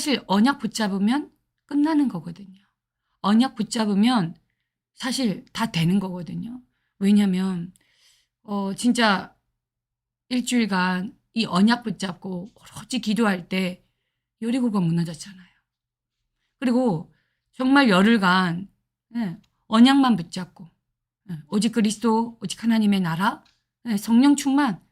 사실 언약 붙잡으면 끝나는 거거든요. 언약 붙잡으면 사실 다 되는 거거든요. 왜냐면 진짜 일주일간 이 언약 붙잡고 오로지 기도할 때 여리고가 무너졌잖아요. 그리고 정말 열흘간 언약만 붙잡고 오직 그리스도, 오직 하나님의 나라, 성령 충만,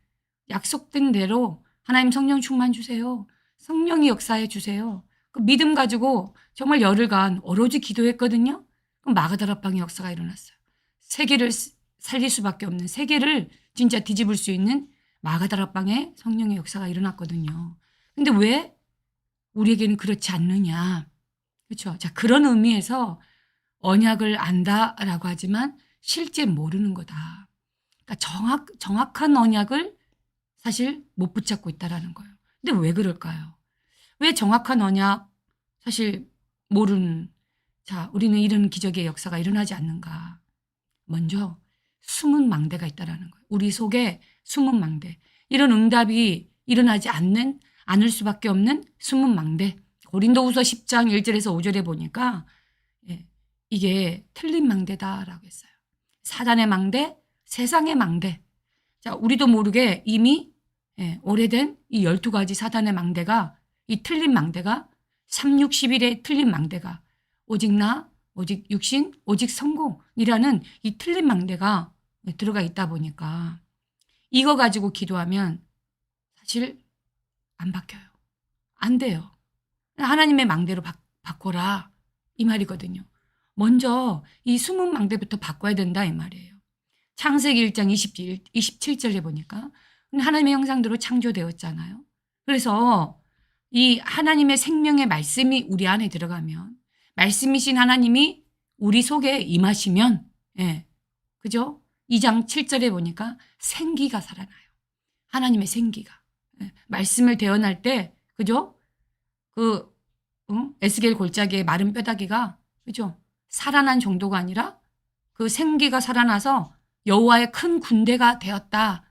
약속된 대로 하나님 성령 충만 주세요. 성령이 역사해 주세요. 그 믿음 가지고 정말 열흘간 오로지 기도했거든요. 그럼 마가다락방의 역사가 일어났어요. 세계를 살릴 수밖에 없는, 세계를 진짜 뒤집을 수 있는 마가다락방의 성령의 역사가 일어났거든요. 근데 왜 우리에게는 그렇지 않느냐. 그렇죠. 자, 그런 의미에서 언약을 안다라고 하지만 실제 모르는 거다. 그러니까 정확한 언약을 사실 못 붙잡고 있다라는 거예요. 근데 왜 그럴까요? 왜 정확한 언약 사실 모르는, 자, 우리는 이런 기적의 역사가 일어나지 않는가? 먼저 숨은 망대가 있다라는 거예요. 우리 속에 숨은 망대. 이런 응답이 일어나지 않을 수밖에 없는 숨은 망대. 고린도후서 10장 1절에서 5절에 보니까 이게 틀린 망대다라고 했어요. 사단의 망대, 세상의 망대. 자, 우리도 모르게 이미 오래된 이 12가지 사단의 망대가, 이 틀린 망대가 3,6,11의 틀린 망대가 오직 나, 오직 육신, 오직 성공이라는 이 틀린 망대가 들어가 있다 보니까 이거 가지고 기도하면 사실 안 바뀌어요. 안 돼요. 하나님의 망대로 바꿔라 이 말이거든요. 먼저 이 숨은 망대부터 바꿔야 된다 이 말이에요. 창세기 1장 27절에 보니까 하나님의 형상대로 창조되었잖아요. 그래서 이 하나님의 생명의 말씀이 우리 안에 들어가면, 말씀이신 하나님이 우리 속에 임하시면, 그죠? 2장 7절에 보니까 생기가 살아나요. 하나님의 생기가. 말씀을 대언할 때, 그죠? 에스겔 골짜기의 마른 뼈다귀가, 그죠? 살아난 정도가 아니라 그 생기가 살아나서 여호와의 큰 군대가 되었다.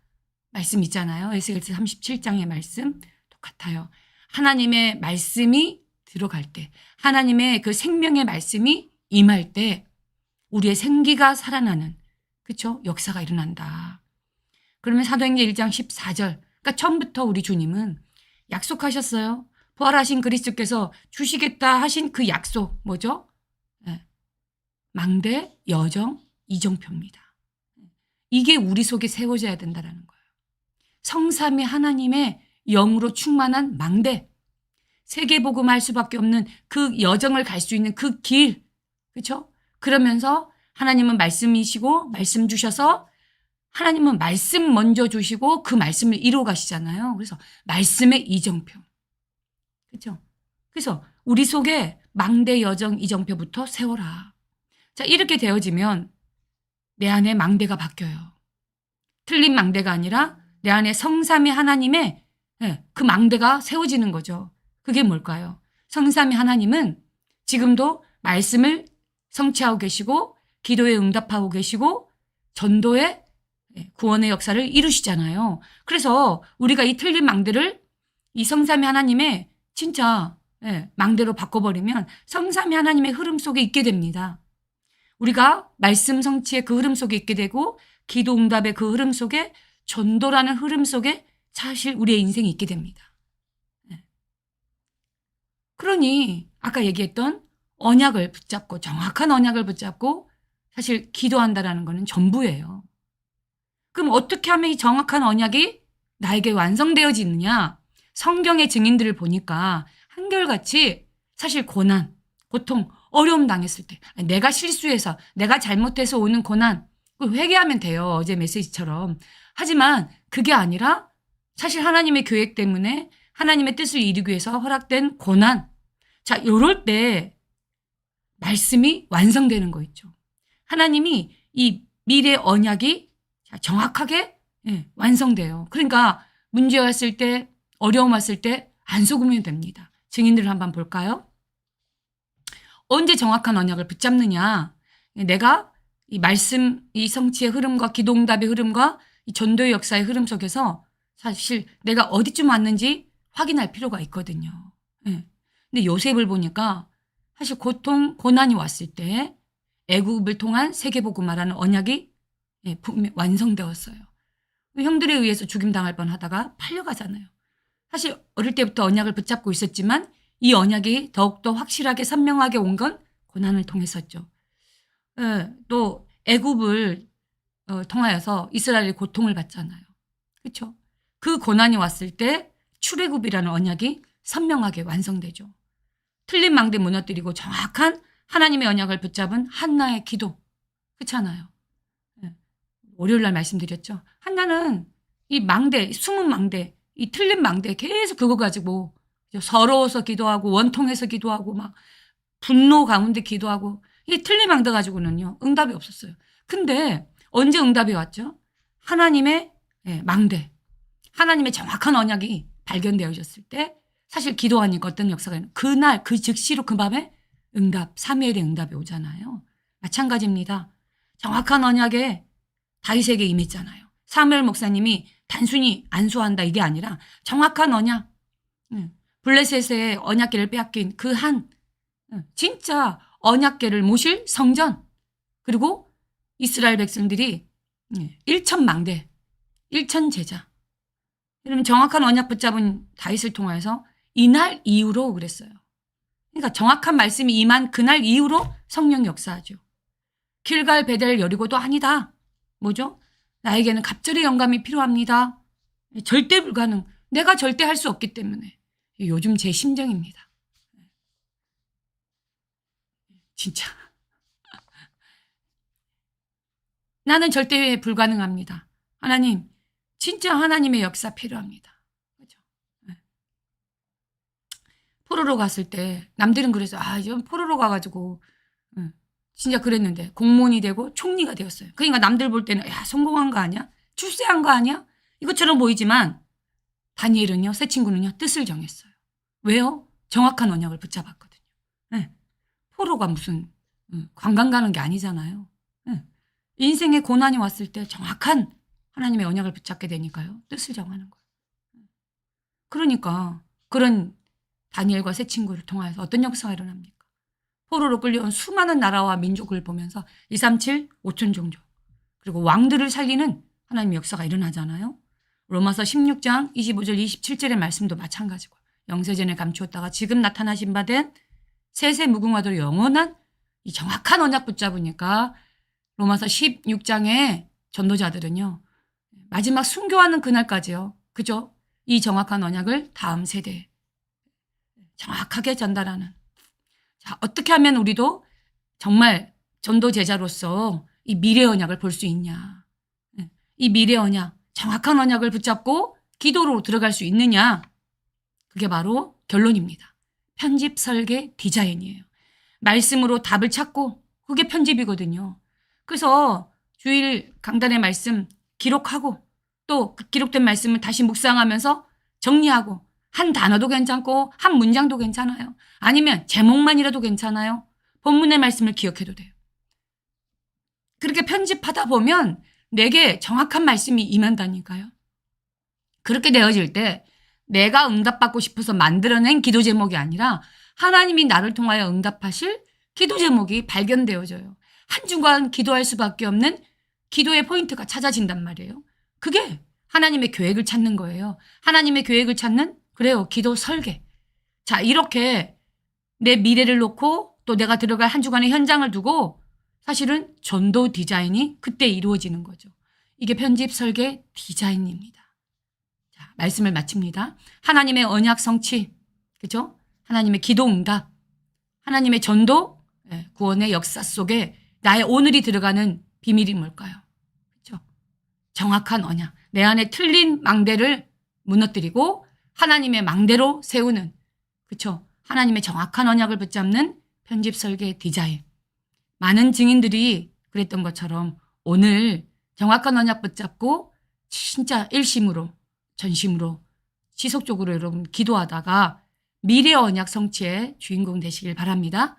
말씀 있잖아요. 에스겔서 37장의 말씀 똑같아요. 하나님의 말씀이 들어갈 때, 하나님의 그 생명의 말씀이 임할 때 우리의 생기가 살아나는, 그렇죠? 역사가 일어난다. 그러면 사도행전 1장 14절. 그러니까 처음부터 우리 주님은 약속하셨어요. 부활하신 그리스도께서 주시겠다 하신 그 약속 뭐죠? 망대, 여정, 이정표입니다. 이게 우리 속에 세워져야 된다는 거예요. 성삼위 하나님의 영으로 충만한 망대, 세계복음할 수밖에 없는 그 여정을 갈 수 있는 그 길, 그렇죠? 그러면서 하나님은 말씀이시고 말씀 주셔서 하나님은 말씀 먼저 주시고 그 말씀을 이루어 가시잖아요. 그래서 말씀의 이정표, 그렇죠? 그래서 우리 속에 망대, 여정, 이정표부터 세워라. 자, 이렇게 되어지면 내 안에 망대가 바뀌어요. 틀린 망대가 아니라 내 안에 성삼위 하나님의 그 망대가 세워지는 거죠. 그게 뭘까요? 성삼위 하나님은 지금도 말씀을 성취하고 계시고 기도에 응답하고 계시고 전도의 구원의 역사를 이루시잖아요. 그래서 우리가 이 틀린 망대를 이 성삼위 하나님의 진짜 망대로 바꿔버리면 성삼위 하나님의 흐름 속에 있게 됩니다. 우리가 말씀 성취의 그 흐름 속에 있게 되고 기도 응답의 그 흐름 속에 전도라는 흐름 속에 사실 우리의 인생이 있게 됩니다. 그러니 아까 얘기했던 언약을 붙잡고, 정확한 언약을 붙잡고 사실 기도한다라는 것은 전부예요. 그럼 어떻게 하면 이 정확한 언약이 나에게 완성되어지느냐? 성경의 증인들을 보니까 한결같이 사실 고난, 고통, 어려움 당했을 때, 내가 실수해서, 내가 잘못해서 오는 고난, 회개하면 돼요. 어제 메시지처럼. 하지만 그게 아니라 사실 하나님의 계획 때문에 하나님의 뜻을 이루기 위해서 허락된 고난. 자, 요럴 때 말씀이 완성되는 거 있죠. 하나님이 이 미래 언약이 정확하게 완성돼요. 그러니까 문제 왔을 때, 어려움 왔을 때 안 속으면 됩니다. 증인들을 한번 볼까요? 언제 정확한 언약을 붙잡느냐? 내가 이 말씀, 이 성취의 흐름과 기도 응답의 흐름과 이 전도의 역사의 흐름 속에서 사실 내가 어디쯤 왔는지 확인할 필요가 있거든요. 근데 요셉을 보니까 사실 고통, 고난이 왔을 때 애굽을 통한 세계복음화라는 언약이 완성되었어요. 형들에 의해서 죽임당할 뻔하다가 팔려가잖아요. 사실 어릴 때부터 언약을 붙잡고 있었지만 이 언약이 더욱더 확실하게 선명하게 온 건 고난을 통했었죠. 또 애굽을 통하여서 이스라엘이 고통을 받잖아요. 그렇죠? 그 고난이 왔을 때 출애굽이라는 언약이 선명하게 완성되죠. 틀린 망대 무너뜨리고 정확한 하나님의 언약을 붙잡은 한나의 기도. 그렇잖아요. 월요일 날 말씀드렸죠. 한나는 이 망대, 숨은 망대, 이 틀린 망대 계속 그거 가지고 서러워서 기도하고 원통해서 기도하고 막 분노 가운데 기도하고 이 틀린 망대 가지고는요. 응답이 없었어요. 근데 언제 응답이 왔죠? 하나님의 망대, 하나님의 정확한 언약이 발견되어졌을 때 사실 기도하니까 어떤 역사가 있는 그날 그 즉시로 그 밤에 응답, 사무엘의 응답이 오잖아요. 마찬가지입니다. 정확한 언약에 다윗에게 임했잖아요. 사무엘 목사님이 단순히 안수한다 이게 아니라 정확한 언약, 블레셋의 언약궤를 빼앗긴 그 진짜 언약궤를 모실 성전, 그리고 이스라엘 백성들이 일천망대, 일천제자. 여러분 정확한 언약 붙잡은 다윗을 통해서 이날 이후로 그랬어요. 그러니까 정확한 말씀이 임한 그날 이후로 성령 역사하죠. 길갈 베델 여리고도 아니다. 뭐죠? 나에게는 갑절의 영감이 필요합니다. 절대 불가능. 내가 절대 할 수 없기 때문에. 요즘 제 심정입니다. 진짜. 나는 절대 불가능합니다. 하나님, 진짜 하나님의 역사 필요합니다. 그죠? 포로로 갔을 때 남들은 그래서 이제 포로로 가가지고 진짜 그랬는데 공무원이 되고 총리가 되었어요. 그러니까 남들 볼 때는 야 성공한 거 아니야? 출세한 거 아니야? 이것처럼 보이지만 다니엘은요, 새 친구는요 뜻을 정했어요. 왜요? 정확한 언약을 붙잡았거든요. 포로가 무슨 관광 가는 게 아니잖아요. 인생에 고난이 왔을 때 정확한 하나님의 언약을 붙잡게 되니까요. 뜻을 정하는 거예요. 그러니까 그런 다니엘과 새 친구를 통해서 어떤 역사가 일어납니까? 포로로 끌려온 수많은 나라와 민족을 보면서 237, 5천 종족 그리고 왕들을 살리는 하나님의 역사가 일어나잖아요. 로마서 16장 25절 27절의 말씀도 마찬가지고 영세전에 감추었다가 지금 나타나신 바 된 세세 무궁화도로 영원한 이 정확한 언약 붙잡으니까 로마서 16장의 전도자들은요. 마지막 순교하는 그날까지요. 그죠? 이 정확한 언약을 다음 세대에 정확하게 전달하는. 자, 어떻게 하면 우리도 정말 전도 제자로서 이 미래 언약을 볼 수 있냐. 이 미래 언약, 정확한 언약을 붙잡고 기도로 들어갈 수 있느냐. 그게 바로 결론입니다. 편집, 설계, 디자인이에요. 말씀으로 답을 찾고 그게 편집이거든요. 그래서 주일 강단의 말씀 기록하고 또 그 기록된 말씀을 다시 묵상하면서 정리하고 한 단어도 괜찮고 한 문장도 괜찮아요. 아니면 제목만이라도 괜찮아요. 본문의 말씀을 기억해도 돼요. 그렇게 편집하다 보면 내게 정확한 말씀이 임한다니까요. 그렇게 되어질 때 내가 응답받고 싶어서 만들어낸 기도 제목이 아니라 하나님이 나를 통하여 응답하실 기도 제목이 발견되어져요. 한 주간 기도할 수밖에 없는 기도의 포인트가 찾아진단 말이에요. 그게 하나님의 계획을 찾는 거예요. 하나님의 계획을 찾는 그래요. 기도 설계. 자, 이렇게 내 미래를 놓고 또 내가 들어갈 한 주간의 현장을 두고 사실은 전도 디자인이 그때 이루어지는 거죠. 이게 편집 설계 디자인입니다. 자, 말씀을 마칩니다. 하나님의 언약 성취, 그죠? 하나님의 기도 응답, 하나님의 전도, 구원의 역사 속에 나의 오늘이 들어가는 비밀이 뭘까요? 그죠? 정확한 언약. 내 안에 틀린 망대를 무너뜨리고 하나님의 망대로 세우는, 그렇죠? 하나님의 정확한 언약을 붙잡는 편집 설계 디자인. 많은 증인들이 그랬던 것처럼 오늘 정확한 언약 붙잡고 진짜 일심으로 전심으로 지속적으로 여러분 기도하다가 미래 언약 성취의 주인공 되시길 바랍니다.